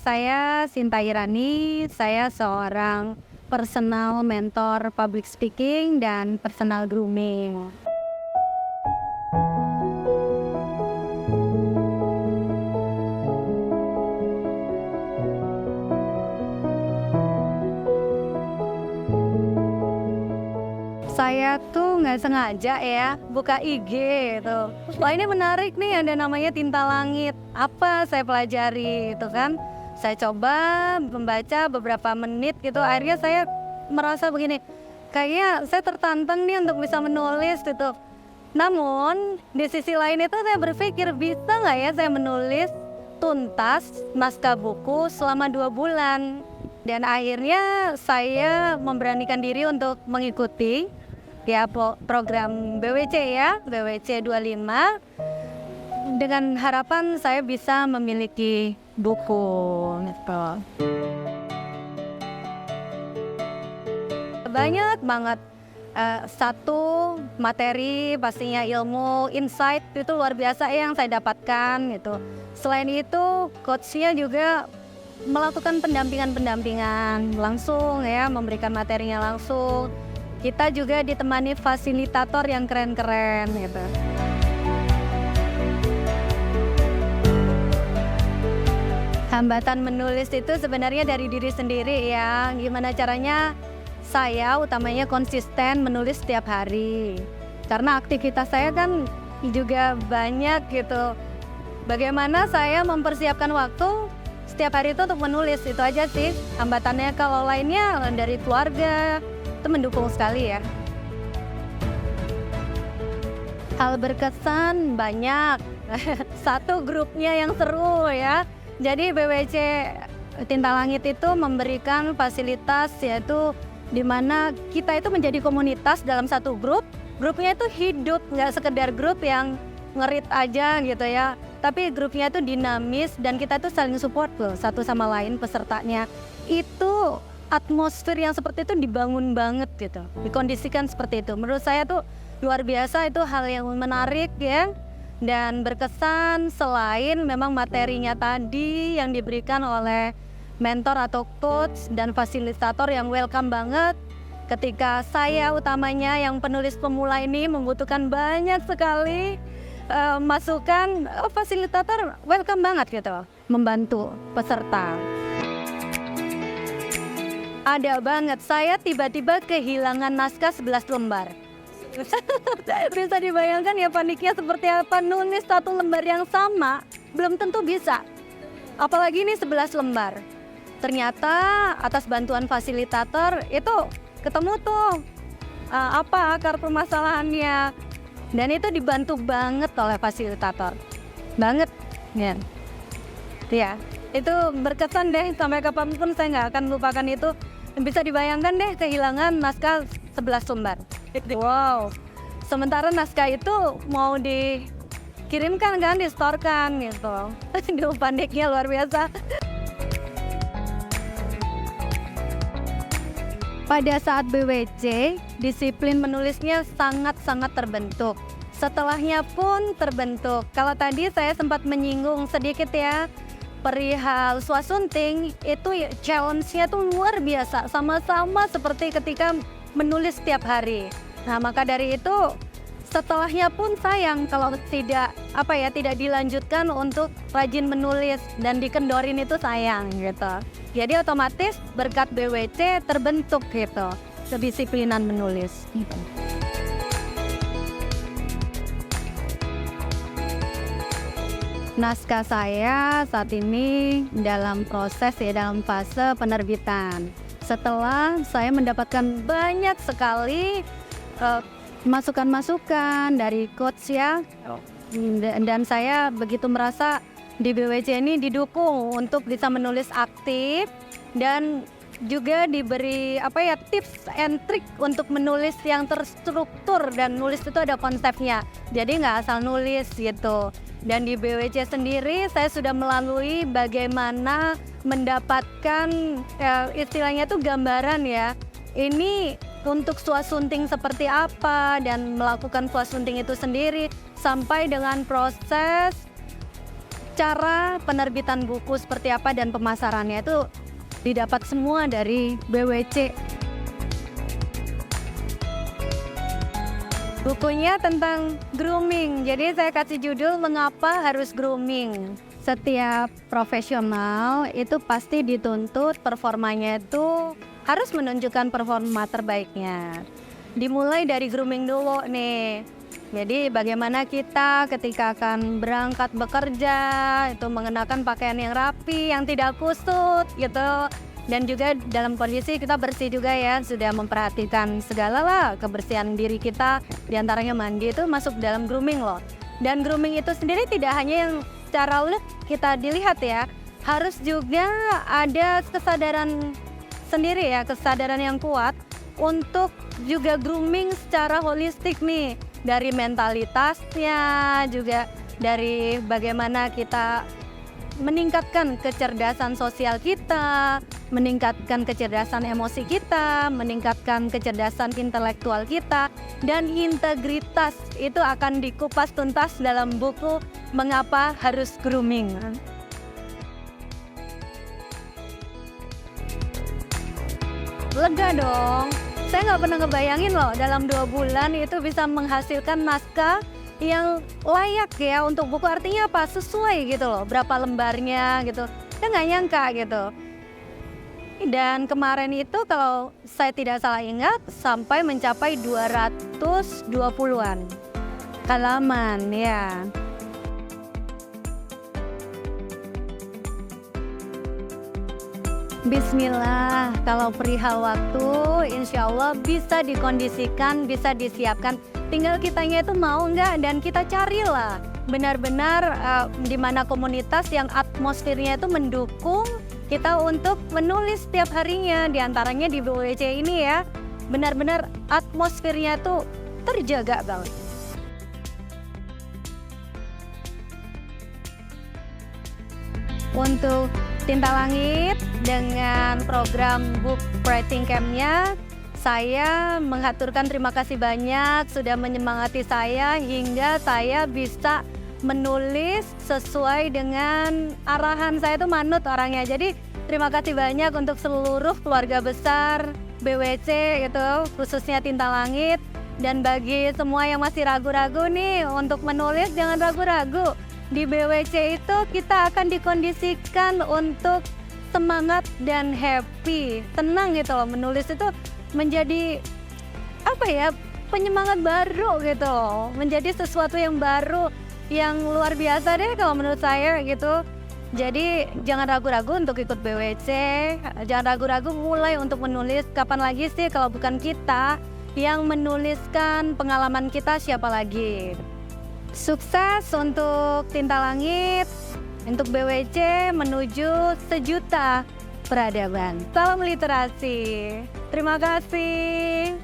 Saya Sinta Irani, saya seorang personal mentor public speaking dan personal grooming. Saya tuh nggak sengaja ya buka IG gitu. Wah, ini menarik nih, ada namanya tinta langit. Apa saya pelajari itu kan? Saya coba membaca beberapa menit gitu. Akhirnya saya merasa begini, kayaknya saya tertantang nih untuk bisa menulis gitu. Namun di sisi lain itu saya berpikir, bisa nggak ya saya menulis tuntas naskah buku selama 2 bulan. Dan akhirnya saya memberanikan diri untuk mengikuti ya program BWC ya, BWC 25, dengan harapan saya bisa memiliki buku gitu. Banyak banget satu materi, pastinya ilmu, insight itu luar biasa yang saya dapatkan gitu. Selain itu coachnya juga melakukan pendampingan langsung ya, memberikan materinya langsung. Kita juga ditemani fasilitator yang keren-keren gitu. Hambatan menulis itu sebenarnya dari diri sendiri ya. Gimana caranya saya utamanya konsisten menulis setiap hari. Karena aktivitas saya kan juga banyak gitu. Bagaimana saya mempersiapkan waktu setiap hari itu untuk menulis, itu aja sih hambatannya. Kalau lainnya dari keluarga itu mendukung sekali ya. Hal berkesan banyak. Satu, grupnya yang seru ya. Jadi BWC Tinta Langit itu memberikan fasilitas, yaitu di mana kita itu menjadi komunitas dalam satu grup. Grupnya itu hidup, nggak sekedar grup yang ngerit aja gitu ya. Tapi grupnya itu dinamis dan kita itu saling support loh satu sama lain pesertanya. Itu atmosfer yang seperti itu dibangun banget gitu, dikondisikan seperti itu. Menurut saya tuh luar biasa, itu hal yang menarik ya dan berkesan. Selain memang materinya tadi yang diberikan oleh mentor atau coach dan fasilitator yang welcome banget, ketika saya utamanya yang penulis pemula ini membutuhkan banyak sekali masukan, fasilitator welcome banget gitu, membantu peserta. Ada banget, saya tiba-tiba kehilangan naskah 11 lembar. Bisa dibayangkan ya paniknya seperti apa, nulis 1 lembar yang sama, belum tentu bisa. Apalagi ini 11 lembar. Ternyata atas bantuan fasilitator itu ketemu tuh apa akar permasalahannya. Dan itu dibantu banget oleh fasilitator. Banget, ya. Ya, itu berkesan deh, sampai kapanpun saya nggak akan lupakan itu. Bisa dibayangkan deh kehilangan naskah 11 lembar. Wow. Sementara naskah itu mau dikirimkan kan, distorkan gitu. Aduh, paniknya luar biasa. Pada saat BWC, disiplin menulisnya sangat-sangat terbentuk. Setelahnya pun terbentuk. Kalau tadi saya sempat menyinggung sedikit ya, perihal Swasunting, itu challenge-nya tuh luar biasa, sama-sama seperti ketika menulis setiap hari. Nah, maka dari itu setelahnya pun sayang kalau tidak tidak dilanjutkan untuk rajin menulis dan dikendorin, itu sayang gitu. Jadi otomatis berkat BWC terbentuk gitu kedisiplinan menulis. Naskah saya saat ini dalam proses ya, dalam fase penerbitan. Setelah saya mendapatkan banyak sekali masukan-masukan dari coach ya, dan saya begitu merasa di BWC ini didukung untuk bisa menulis aktif dan juga diberi tips and trick untuk menulis yang terstruktur, dan nulis itu ada konsepnya, jadi nggak asal nulis gitu. Dan di BWC sendiri saya sudah melalui bagaimana mendapatkan istilahnya itu gambaran ya, ini untuk Swasunting seperti apa, dan melakukan Swasunting itu sendiri sampai dengan proses cara penerbitan buku seperti apa dan pemasarannya itu didapat semua dari BWC. Bukunya tentang grooming, jadi saya kasih judul Mengapa Harus Grooming. Setiap profesional itu pasti dituntut performanya itu harus menunjukkan performa terbaiknya. Dimulai dari grooming dulu nih. Jadi bagaimana kita ketika akan berangkat bekerja itu mengenakan pakaian yang rapi, yang tidak kusut gitu. Dan juga dalam kondisi kita bersih juga ya, sudah memperhatikan segala lah kebersihan diri kita, diantaranya mandi itu masuk dalam grooming loh. Dan grooming itu sendiri tidak hanya yang secara look kita dilihat ya, harus juga ada kesadaran sendiri ya, kesadaran yang kuat untuk juga grooming secara holistik nih, dari mentalitasnya juga dari bagaimana kita meningkatkan kecerdasan sosial kita, meningkatkan kecerdasan emosi kita, meningkatkan kecerdasan intelektual kita, dan integritas itu akan dikupas tuntas dalam buku Mengapa Harus Grooming. Lega dong, saya nggak pernah ngebayangin loh dalam 2 bulan itu bisa menghasilkan naskah yang layak ya untuk buku, artinya apa? Sesuai gitu loh, berapa lembarnya gitu. Saya nggak nyangka gitu. Dan kemarin itu kalau saya tidak salah ingat sampai mencapai 220-an halaman ya. Bismillah, kalau perihal waktu insya Allah bisa dikondisikan, bisa disiapkan. Tinggal kitanya itu mau nggak, dan kita carilah benar-benar di mana komunitas yang atmosfernya itu mendukung kita untuk menulis setiap harinya. Di antaranya di BWC ini ya, benar-benar atmosfernya itu terjaga banget. Untuk Tinta Langit dengan program Book Writing Camp-nya, saya menghaturkan terima kasih banyak sudah menyemangati saya hingga saya bisa menulis sesuai dengan arahan. Saya itu manut orangnya. Jadi terima kasih banyak untuk seluruh keluarga besar BWC gitu, khususnya Tinta Langit. Dan bagi semua yang masih ragu-ragu nih untuk menulis, jangan ragu-ragu. Di BWC itu kita akan dikondisikan untuk semangat dan happy, tenang gitu loh. Menulis itu menjadi apa ya, penyemangat baru gitu loh, menjadi sesuatu yang baru, yang luar biasa deh kalau menurut saya gitu. Jadi jangan ragu-ragu untuk ikut BWC, jangan ragu-ragu mulai untuk menulis. Kapan lagi sih kalau bukan kita yang menuliskan pengalaman kita, siapa lagi. Sukses untuk Tinta Langit, untuk BWC menuju 1 juta peradaban. Salam literasi. Terima kasih.